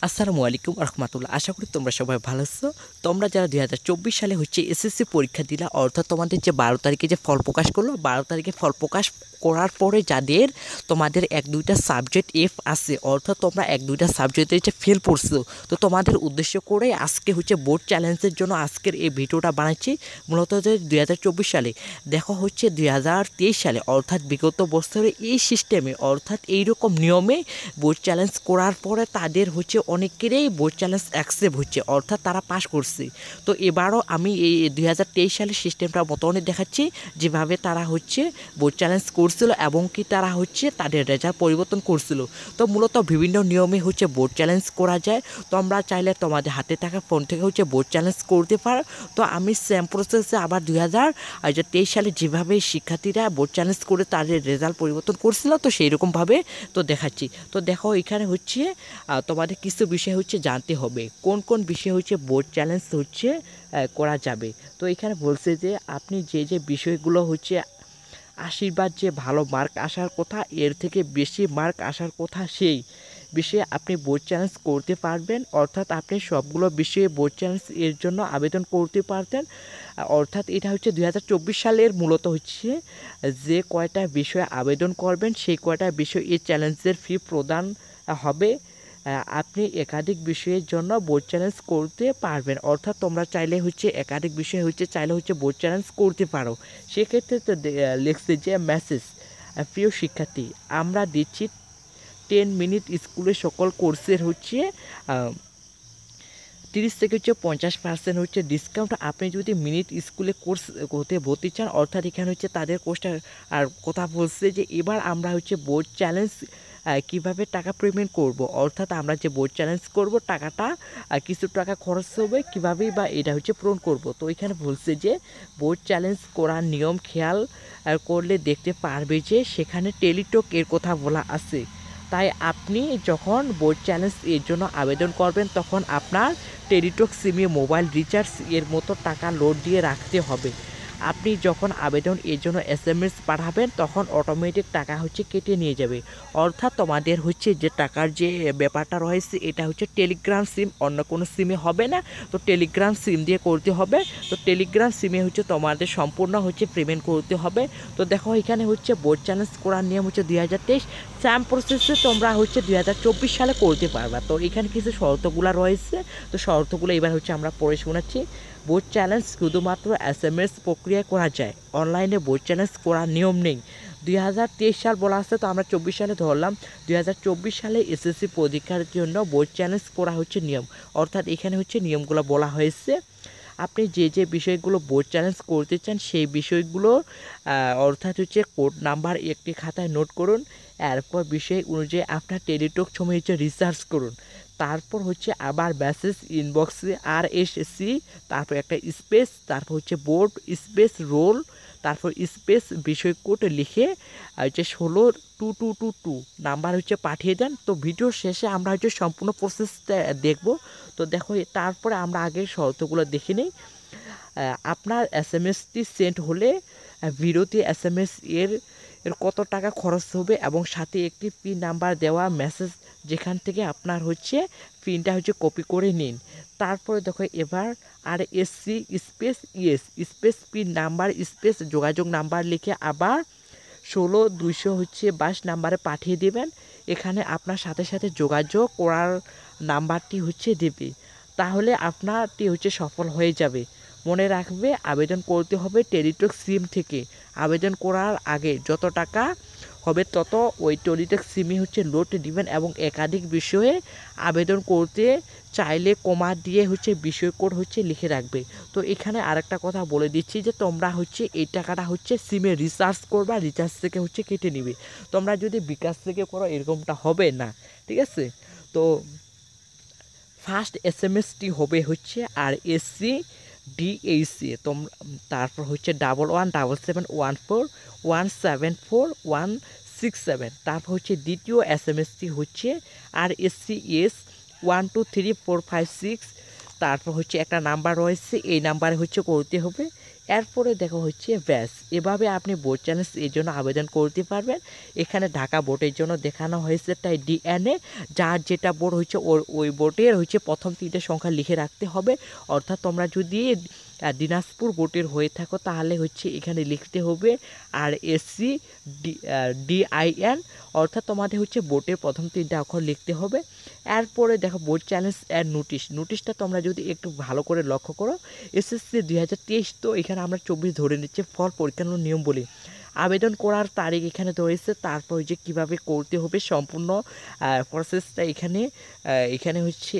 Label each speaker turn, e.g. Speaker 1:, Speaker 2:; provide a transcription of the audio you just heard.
Speaker 1: আসসালামু আলাইকুম রহমতুল্লাহ। আশা করি তোমরা সবাই ভালো আছো। তোমরা যারা 2024 সালে এসএসসি পরীক্ষা দিলা, অর্থাৎ তোমাদের যে 12 তারিখে যে ফল প্রকাশ করলো, 12 তারিখে ফল প্রকাশ করার পরে যাদের তোমাদের 1-2টা সাবজেক্ট এফ আছে, অর্থাৎ তোমরা 1-2টা সাবজেক্টে যে ফেল পড়ছো, তো তোমাদের উদ্দেশ্য করে আজকে বোর্ড চ্যালেঞ্জের জন্য আজকের এই ভিডিওটা বানাচ্ছি। মূলত যে 2024 সালে দেখো 2023 সালে, অর্থাৎ বিগত বছরে এই সিস্টেমে, অর্থাৎ এইরকম নিয়মে বোর্ড চ্যালেঞ্জ করার পরে তাদের অনেকেরই বোর্ড চ্যালেঞ্জ অ্যাকসেপ্ট হচ্ছে, অর্থাৎ তারা পাস করছে। তো এবারও আমি এই 2023 সালের সিস্টেমটা মতনই দেখাচ্ছি, যেভাবে তারা বোর্ড চ্যালেঞ্জ করছিল এবং কি তারা তাদের রেজাল্ট পরিবর্তন করছিল। তো মূলত বিভিন্ন নিয়মে বোর্ড চ্যালেঞ্জ করা যায়। তোমরা চাইলে তোমাদের হাতে থাকা ফোন থেকে বোর্ড চ্যালেঞ্জ করতে পারো। তো আমি সেম প্রসেসে আবার 2023 সালে যেভাবে শিক্ষার্থীরা বোর্ড চ্যালেঞ্জ করে তাদের রেজাল্ট পরিবর্তন করছিল, তো সেই রকমভাবে তো দেখাচ্ছি। তো দেখো এখানে তোমাদের কিছু বিষয় জানতে হবে, কোন কোন বিষয় বোর্ড চ্যালেঞ্জ করা যাবে। তো এখানে বলছে যে আপনি যে যে বিষয়গুলো আশীর্বাদ যে ভালো মার্ক আসার কথা, এর থেকে বেশি মার্ক আসার কথা, সেই বিষয়ে আপনি বোর্ড চ্যালেঞ্জ করতে পারবেন। অর্থাৎ আপনি সবগুলো বিষয়ে বোর্ড চ্যালেঞ্জ এর জন্য আবেদন করতে পারতেন। অর্থাৎ এটা 2024 সালের মূলত যে কয়টা বিষয়ে আবেদন করবেন, সেই কয়টা বিষয় এই চ্যালেঞ্জের ফি প্রদান হবে। আপনি একাধিক বিষয়ের জন্য বোর্ড চ্যালেঞ্জ করতে পারবেন। অর্থাৎ তোমরা চাইলে একাধিক বিষয় চাইলে বোর্ড চ্যালেঞ্জ করতে পারো। সেক্ষেত্রে তো লিখছে যে মেসেজ, প্রিয় শিক্ষার্থী, আমরা দিচ্ছি 10 মিনিট স্কুলে সকল কোর্সের 30 থেকে 50% ডিসকাউন্ট। আপনি যদি মিনিট স্কুলে কোর্স হতে ভর্তি চান, অর্থাৎ এখানে তাদের কোর্সটা আর কথা বলছে যে এবার আমরা বোর্ড চ্যালেঞ্জ কীভাবে টাকা পেমেন্ট করব। অর্থাৎ আমরা যে বোর্ড চ্যালেঞ্জ করব, টাকাটা কিছু টাকা খরচ হবে, কীভাবেই বা এটা পূরণ করব। তো এখানে বলছে যে বোর্ড চ্যালেঞ্জ করার নিয়ম খেয়াল করলে দেখতে পারবে যে সেখানে টেলিটক এর কথা বলা আছে। তাই আপনি যখন বোর্ড চ্যালেঞ্জ এর জন্য আবেদন করবেন, তখন আপনার টেলিটক সিমে মোবাইল রিচার্জ এর মতো টাকা লোড দিয়ে রাখতে হবে। আপনি যখন আবেদন এর জন্য SMS পাঠাবেন, তখন অটোমেটিক টাকা কেটে নিয়ে যাবে। অর্থাৎ তোমাদের যে টাকার যে ব্যাপারটা রয়েছে, এটা টেলিগ্রাম সিম, অন্য কোনো সিমে হবে না। তো টেলিগ্রাম সিম দিয়ে করতে হবে। তো টেলিগ্রাম সিমে তোমাদের সম্পূর্ণ পেমেন্ট করতে হবে। তো দেখো এখানে বোর্ড চ্যালেঞ্জ করার নিয়ম 2023, সেম প্রসেসে তোমরা 2024 সালে করতে পারবা। তো এখানে কিছু শর্তগুলো রয়েছে, তো শর্তগুলো এবার আমরা পড়ে শোনাচ্ছি। বোর্ড চ্যালেঞ্জ শুধুমাত্র SMS প্রক্রিয়ায় করা যায়, অনলাইনে বোর্ড চ্যালেঞ্জ করার নিয়ম নেই। 2023 সাল বলা আছে, তো আমরা 24 সালে ধরলাম। 2024 সালে SSC পরীক্ষার জন্য বোর্ড চ্যালেঞ্জ করা নিয়ম। অর্থাৎ এখানে নিয়মগুলো বলা হয়েছে। আপনি যে যে বিষয়গুলো বোর্ড চ্যালেঞ্জ করতে চান, সেই বিষয়গুলো অর্থাৎ কোড নাম্বার একটি খাতায় নোট করুন। এরপর বিষয় অনুযায়ী আপনার টেলিটক সময় রিসার্চ করুন। তারপর আবার মেসেজ ইনবক্সে RSC, তারপর একটা স্পেস, তারপর বোর্ড স্পেস রোল, তারপর স্পেস বিষয় কোড লিখে 162222 নাম্বার পাঠিয়ে দেন। তো ভিডিওর শেষে আমরা সম্পূর্ণ প্রসেসটা দেখব। তো দেখো তারপরে আমরা আগের শর্তগুলো দেখে নিই। আপনার SMSটি সেন্ড হলে বিরতি SMS এর কত টাকা খরচ হবে এবং সাথে একটি পিন নাম্বার দেওয়া মেসেজ, যেখান থেকে আপনার পিনটা কপি করে নিন। তারপরে দেখো এবার RSC space yes space pin number space যোগাযোগ নাম্বার লিখে আবার 16222 নাম্বারে পাঠিয়ে দেবেন। এখানে আপনার সাথে সাথে যোগাযোগ করার নাম্বারটি দেবে। তাহলে আপনারটি সফল হয়ে যাবে। মনে রাখবে, আবেদন করতে হবে টেলিটক সিম থেকে। আবেদন করার আগে যত টাকা হবে তত ওই টেলিটক সিমে লোড দিবেন এবং একাধিক বিষয়ে আবেদন করতে চাইলে কমা দিয়ে বিষয় কোড লিখে রাখবে। তো এখানে আরেকটা কথা বলে দিচ্ছি যে তোমরা এই টাকাটা সিমে রিচার্জ করবা, রিচার্জ থেকে কেটে নিবে। তোমরা যদি বিকাশ থেকে করো, এরকমটা হবে না, ঠিক আছে? তো ফার্স্ট SMSটি হবে RSC DAC, তারপর 117714174167। তারপর দ্বিতীয় SMSটি RSCS 123456 তারপর হচ্ছে একটা নাম্বার রয়েছে, এই নাম্বারে হচ্ছে করতে হবে। এরপরে দেখো হচ্ছে ব্যাস, এভাবে আপনি বোর্ড চ্যালেঞ্জ এর জন্য আবেদন করতে পারবেন। এখানে ঢাকা বোর্ডের জন্য দেখানো হয়েছে তাই ডিএনএ, যার যেটা বোর্ড হচ্ছে ওই বোর্ডের হচ্ছে প্রথম 3টে সংখ্যা লিখে রাখতে হবে। অর্থাৎ তোমরা যদি দিনাজপুর বোর্ডের হয়ে থাকো তাহলে হচ্ছে এখানে লিখতে হবে আর এসসি ডিআইএন, অর্থাৎ তোমাদের হচ্ছে বোর্ডের প্রথম 3টে অক্ষর লিখতে হবে। এরপরে দেখো বোর্ড চ্যালেঞ্জ এর নোটিশটা তোমরা যদি একটু ভালো করে লক্ষ্য করো, এসএসসি 2023, তো এখানে আমরা 24 ধরে নিচ্ছি ফল পরীক্ষার নিয়ম বলি। আবেদন করার তারিখ এখানে রয়েছে, তারপর যে কিভাবে করতে হবে সম্পূর্ণ প্রসেসটা এখানে হচ্ছে